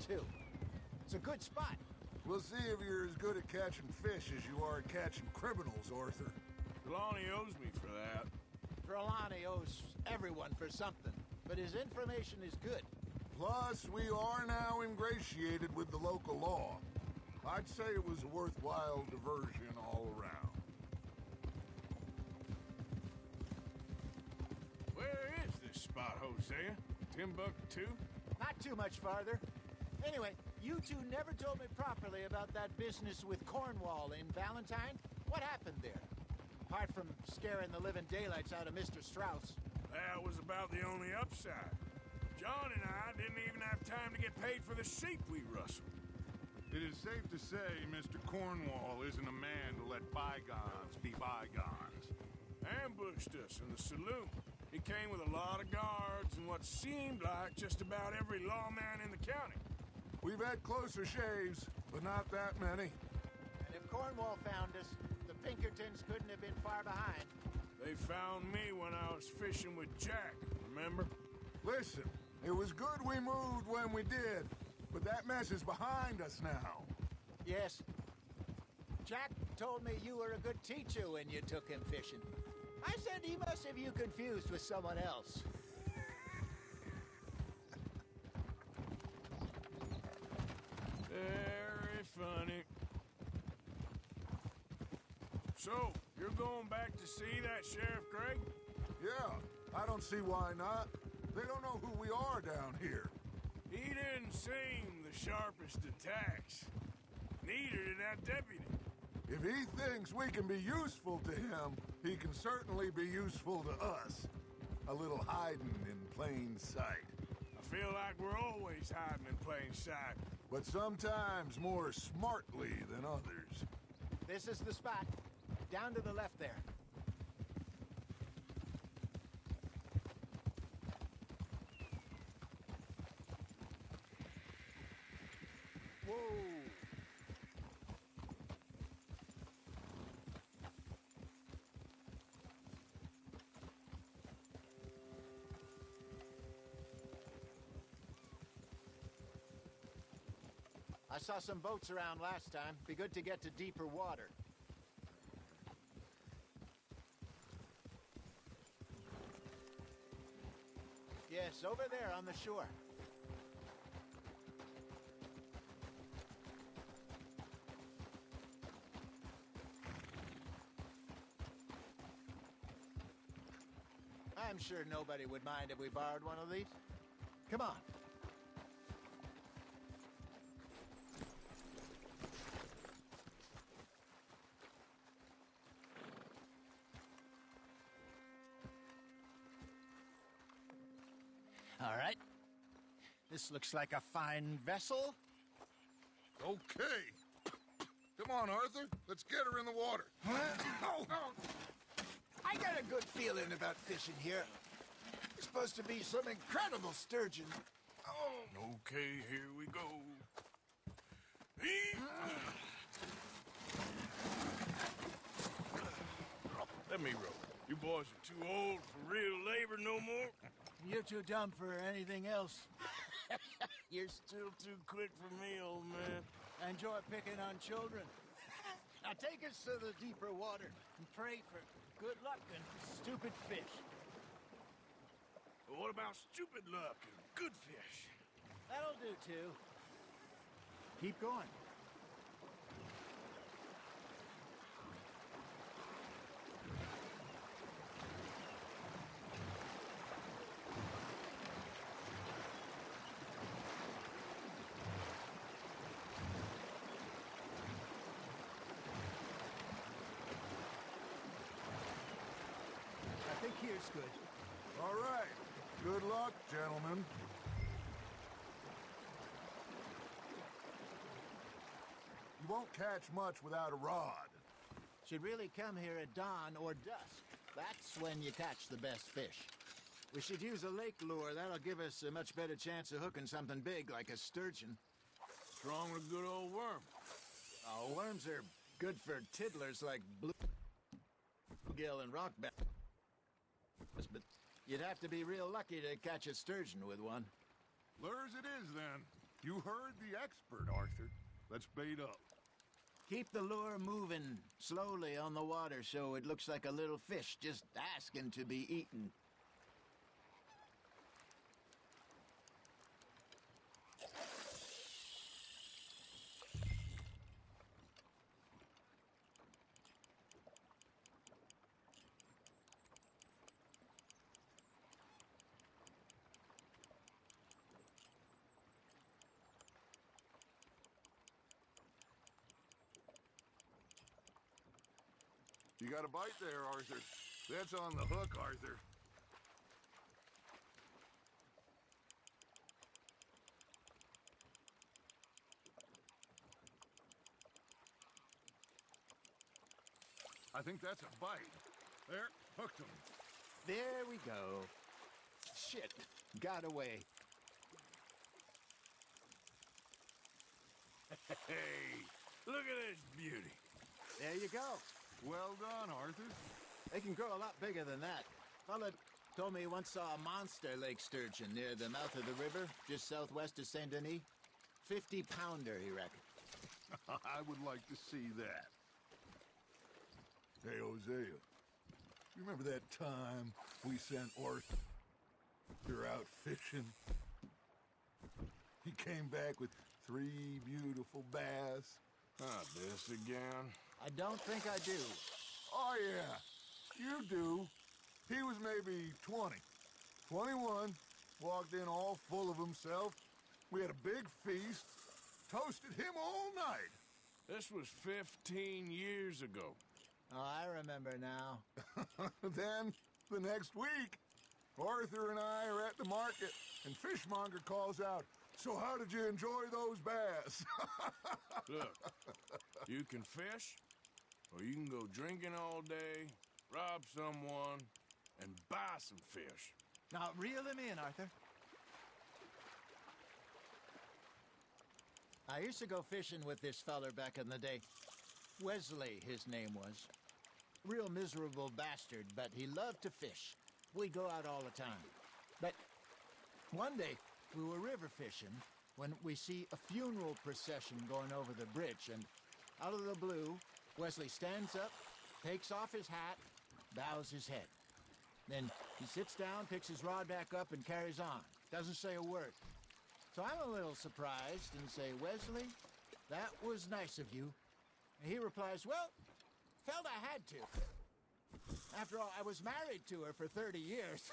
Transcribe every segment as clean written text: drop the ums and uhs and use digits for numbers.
too. It's a good spot. We'll see if you're as good at catching fish as you are at catching criminals, Arthur. Trelawney owes me for that. Trelawney owes everyone for something, but his information is good. Plus, we are now ingratiated with the local law. I'd say it was a worthwhile diversion all around. Where is this spot, Hosea? Timbuktu? Not too much farther. Anyway, you two never told me properly about that business with Cornwall in Valentine. What happened there? Apart from scaring the living daylights out of Mr. Strauss. That was about the only upside. John and I didn't even have time to get paid for the sheep we rustled. It is safe to say Mr. Cornwall isn't a man to let bygones be bygones. Ambushed us in the saloon. He came with a lot of guards and what seemed like just about every lawman in the county. We've had closer shaves, but not that many. And if Cornwall found us, the Pinkertons couldn't have been far behind. They found me when I was fishing with Jack, remember? Listen, it was good we moved when we did, but that mess is behind us now. Yes. Jack told me you were a good teacher when you took him fishing. I said he must have you confused with someone else. Very funny. So, you're going back to see that Sheriff Craig? Yeah, I don't see why not. They don't know who we are down here. He didn't seem the sharpest attacks. Neither did that deputy. If he thinks we can be useful to him, he can certainly be useful to us. A little hiding in plain sight. I feel like we're always hiding in plain sight. But sometimes more smartly than others. This is the spot. Down to the left there. Whoa! I saw some boats around last time. Be good to get to deeper water. Yes, over there on the shore. I'm sure nobody would mind if we borrowed one of these. Come on. All right. This looks like a fine vessel. Okay. Come on, Arthur. Let's get her in the water. Oh. I got a good feeling about fishing here. It's supposed to be some incredible sturgeon. Oh. Okay, here we go. Let me row. You boys are too old for real labor no more. You're too dumb for anything else. You're still too quick for me, old man. I enjoy picking on children. Now take us to the deeper water and pray for good luck and stupid fish. But what about stupid luck and good fish? That'll do, too. Keep going. I think here's good. All right. Good luck, gentlemen. You won't catch much without a rod. Should really come here at dawn or dusk. That's when you catch the best fish. We should use a lake lure. That'll give us a much better chance of hooking something big like a sturgeon. What's wrong with a good old worm? Oh, worms are good for tiddlers like bluegill and rockback. But you'd have to be real lucky to catch a sturgeon with one. Lures it is, then. You heard the expert, Arthur. Let's bait up. Keep the lure moving slowly on the water so it looks like a little fish just asking to be eaten. You got a bite there, Arthur. That's on the hook, Arthur. I think that's a bite. There, hooked him. There we go. Shit, got away. Hey, look at this beauty. There you go. Well done, Arthur. They can grow a lot bigger than that. Fella told me he once saw a monster lake sturgeon near the mouth of the river, just southwest of Saint Denis. 50-pounder, he reckoned. I would like to see that. Hey, Hosea. You remember that time we sent Arthur out fishing? He came back with 3 beautiful bass. Not this again. I don't think I do. Oh, yeah. You do. He was maybe 20. 21. Walked in all full of himself. We had a big feast. Toasted him all night. This was 15 years ago. Oh, I remember now. Then, the next week, Arthur and I are at the market, and Fishmonger calls out, "So how did you enjoy those bass?" Look, you can fish, or you can go drinking all day, rob someone, and buy some fish. Now, reel him in, Arthur. I used to go fishing with this feller back in the day. Wesley, his name was. Real miserable bastard, but he loved to fish. We'd go out all the time. But one day, we were river fishing when we see a funeral procession going over the bridge, and out of the blue, Wesley stands up, takes off his hat, bows his head. Then he sits down, picks his rod back up, and carries on. Doesn't say a word. So I'm a little surprised and say, "Wesley, that was nice of you." And he replies, "Well, felt I had to. After all, I was married to her for 30 years.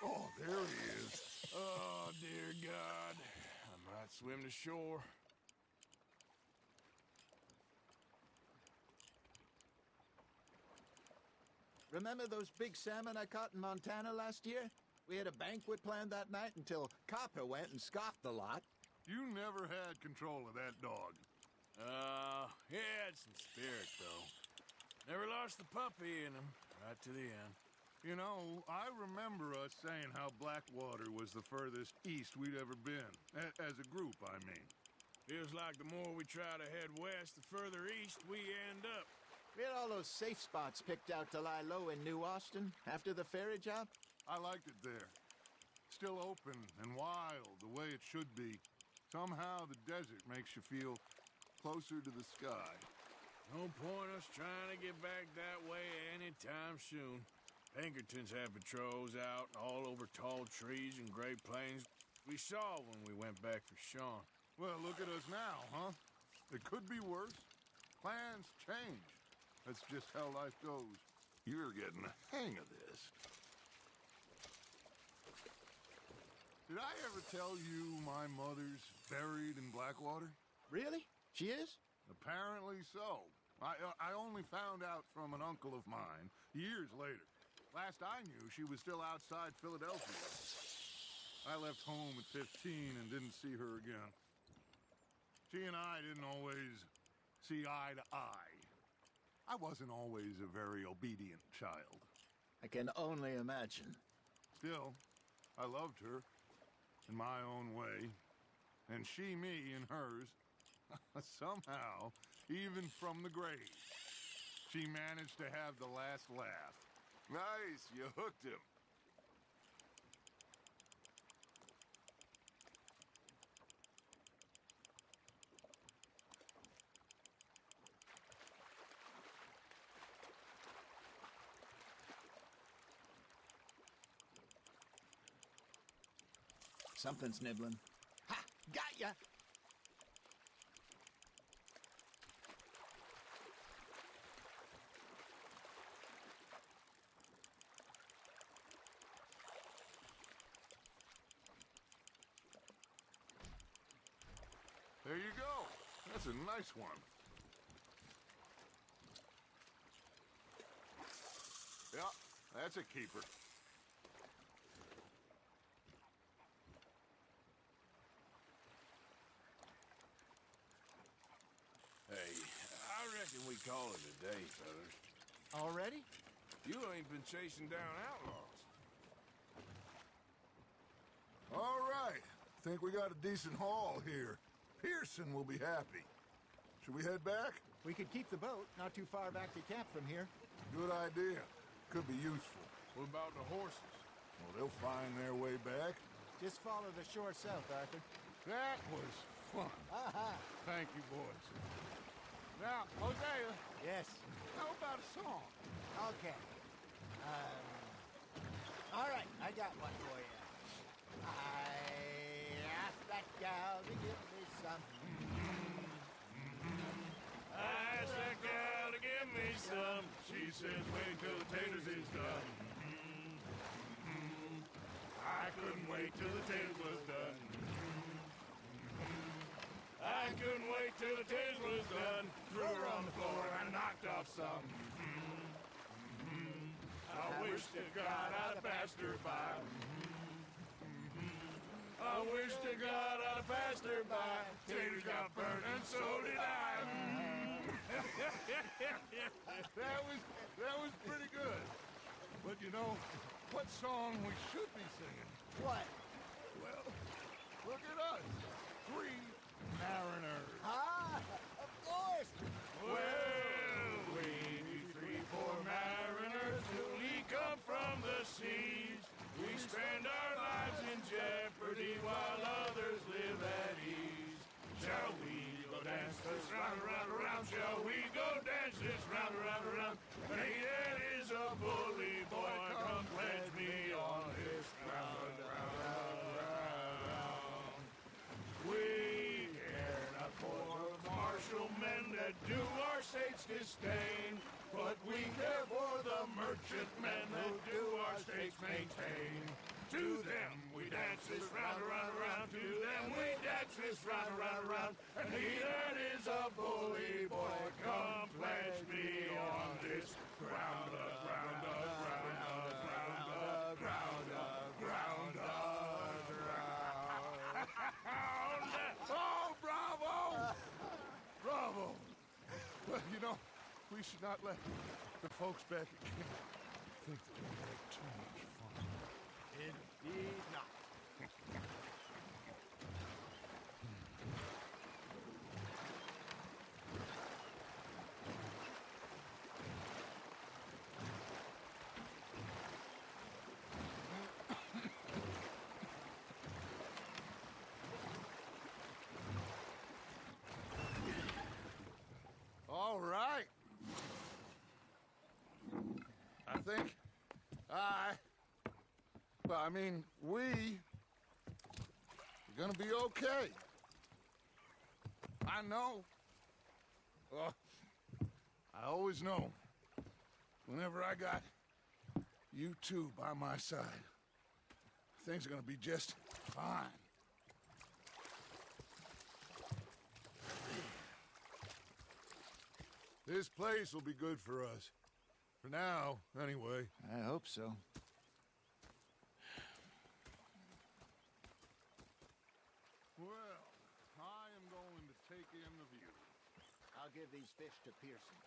Oh, there he is. Oh, dear God. I might swim to shore. Remember those big salmon I caught in Montana last year? We had a banquet planned that night until Copper went and scoffed the lot. You never had control of that dog. He had some spirit, though. Never lost the puppy in him, right to the end. You know, I remember us saying how Blackwater was the furthest east we'd ever been. As a group, I mean. Feels like the more we try to head west, the further east we end up. We had all those safe spots picked out to lie low in New Austin after the ferry job. I liked it there. Still open and wild, the way it should be. Somehow the desert makes you feel closer to the sky. No point us trying to get back that way anytime soon. Pinkertons have patrols out all over tall trees and Great Plains. We saw when we went back for Sean. Well, look at us now, huh? It could be worse. Plans change. That's just how life goes. You're getting the hang of this. Did I ever tell you my mother's buried in Blackwater? Really? She is? Apparently so. I only found out from an uncle of mine years later. Last I knew, she was still outside Philadelphia. I left home at 15 and didn't see her again. She and I didn't always see eye to eye. I wasn't always a very obedient child. I can only imagine. Still, I loved her in my own way, and she me in hers. Somehow, even from the grave, she managed to have the last laugh. Nice, you hooked him. Something's nibbling. Ha! Got ya! There you go. That's a nice one. Yeah, that's a keeper. Hey, I reckon we call it a day, fellas. Already? You ain't been chasing down outlaws. All right. Think we got a decent haul here. Pearson will be happy. Should we head back? We could keep the boat not too far back to camp from here. Good idea. Could be useful. What about the horses? Well, they'll find their way back. Just follow the shore south, Arthur. That was fun. Aha! Thank you, boys. Now, Hosea, Yes. how about a song? Okay. All right, I got one for you. I asked that gal to give me some. I asked that gal to give me some. She says, wait till the taters is done. I couldn't wait till the taters was done. I couldn't wait till the taters was done. Threw her on the floor and knocked off some. I wish to God I'd have passed her by. I wish to God I'd have passed her by. Taters got burned and so did I. That was pretty good. But you know, what song we should be singing? What? Well, look at us. 3 mariners. Ah, of course. Well, we be 3 poor mariners till we come from the seas. We spend our lives in jeopardy while others live at ease. Shall we go dance this round, around, around? Shall we go dance this round, around, around? Hey, that is a bully boy. Come pledge me on his ground, round, round. We care not for martial men that do our state's disdain, but we care for the merchantmen that do our states maintain. To them we dance this round, around, around. To them we dance this round, around, around. And he that is a bully boy, come pledge me on this ground, ground, ground, ground, ground, ground, ground. Oh, bravo! Bravo! Well, you know, we should not let the folks back at camp think that we had too much fun. Indeed not. All right. I think we are gonna be okay. I know. I always know. Whenever I got you two by my side, things are gonna be just fine. This place will be good for us. For now, anyway. I hope so. Well, I am going to take in the view. I'll give these fish to Pearson.